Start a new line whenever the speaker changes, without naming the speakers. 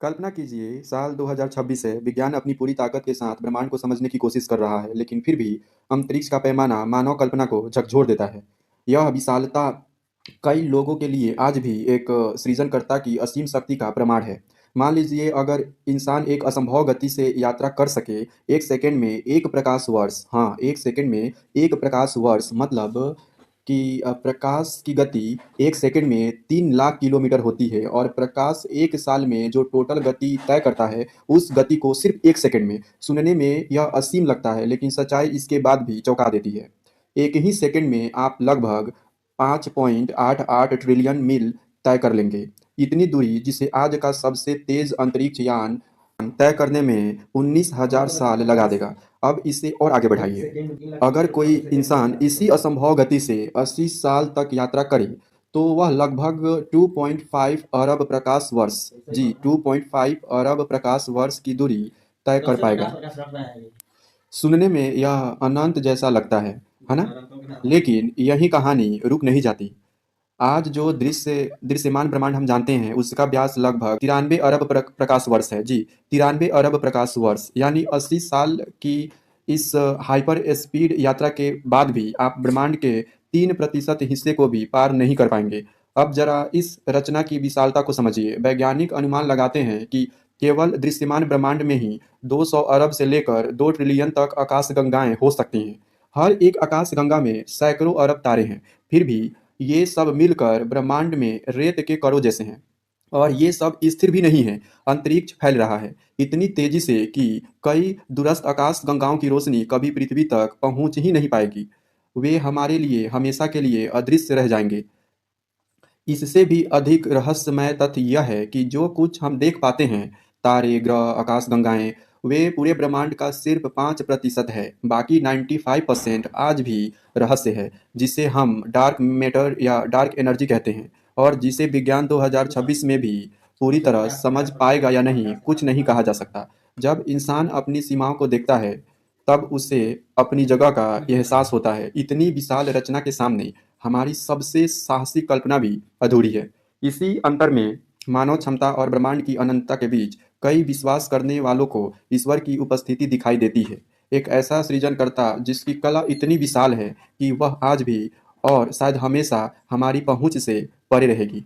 कल्पना कीजिए साल 2026 है। विज्ञान अपनी पूरी ताकत के साथ ब्रह्मांड को समझने की कोशिश कर रहा है, लेकिन फिर भी अंतरिक्ष का पैमाना मानव कल्पना को झकझोर देता है। यह विशालता कई लोगों के लिए आज भी एक सृजनकर्ता की असीम शक्ति का प्रमाण है। मान लीजिए अगर इंसान एक असंभव गति से यात्रा कर सके, एक सेकंड में एक प्रकाश वर्ष, हाँ, एक सेकंड में एक प्रकाश वर्ष, मतलब कि प्रकाश की गति एक सेकंड में 3 लाख किलोमीटर होती है और प्रकाश एक साल में जो टोटल गति तय करता है, उस गति को सिर्फ एक सेकंड में। सुनने में यह असीम लगता है, लेकिन सच्चाई इसके बाद भी चौंका देती है। एक ही सेकंड में आप लगभग 5.88 ट्रिलियन मील तय कर लेंगे। इतनी दूरी जिसे आज का सबसे तेज अंतरिक्ष यान तय करने में 19,000 साल लगा देगा। अब इसे और आगे बढ़ाइए। अगर कोई इंसान इसी असंभव गति से 80 साल तक यात्रा करे, तो वह लगभग 2.5 अरब प्रकाश वर्ष, जी, 2.5 अरब प्रकाश वर्ष की दूरी तय कर पाएगा। सुनने में यह अनंत जैसा लगता है ना? लेकिन यही कहानी रुक नहीं जाती। आज जो दृश्यमान ब्रह्मांड हम जानते हैं, उसका व्यास लगभग 93 अरब प्रकाश वर्ष है, जी, 93 अरब प्रकाश वर्ष, यानी 80 साल की इस हाइपर स्पीड यात्रा के बाद भी आप ब्रह्मांड के 3% हिस्से को भी पार नहीं कर पाएंगे। अब जरा इस रचना की विशालता को समझिए। वैज्ञानिक अनुमान लगाते हैं कि केवल दृश्यमान ब्रह्मांड में ही 200 अरब से लेकर 2 ट्रिलियन तक आकाशगंगाएं हो सकती हैं। हर एक आकाशगंगा में सैकड़ों अरब तारे हैं। फिर भी ये सब मिलकर ब्रह्मांड में रेत के कणों जैसे हैं। और ये सब स्थिर भी नहीं है। अंतरिक्ष फैल रहा है इतनी तेजी से कि कई दूरस्थ आकाश गंगाओं की रोशनी कभी पृथ्वी तक पहुंच ही नहीं पाएगी। वे हमारे लिए हमेशा के लिए अदृश्य रह जाएंगे। इससे भी अधिक रहस्यमय तथ्य यह है कि जो कुछ हम देख पाते हैं, तारे, ग्रह, आकाशगंगाएं, वे पूरे ब्रह्मांड का सिर्फ 5% है। बाकी 95% आज भी रहस्य है, जिसे हम डार्क मैटर या डार्क एनर्जी कहते हैं, और जिसे विज्ञान 2026 में भी पूरी तरह समझ पाएगा या नहीं, कुछ नहीं कहा जा सकता। जब इंसान अपनी सीमाओं को देखता है, तब उसे अपनी जगह का एहसास होता है। इतनी विशाल रचना के सामने हमारी सबसे साहसी कल्पना भी अधूरी है। इसी अंतर में मानव क्षमता और ब्रह्मांड की अनंतता के बीच कई विश्वास करने वालों को ईश्वर की उपस्थिति दिखाई देती है। एक ऐसा सृजनकर्ता जिसकी कला इतनी विशाल है कि वह आज भी और शायद हमेशा हमारी पहुंच से परे रहेगी।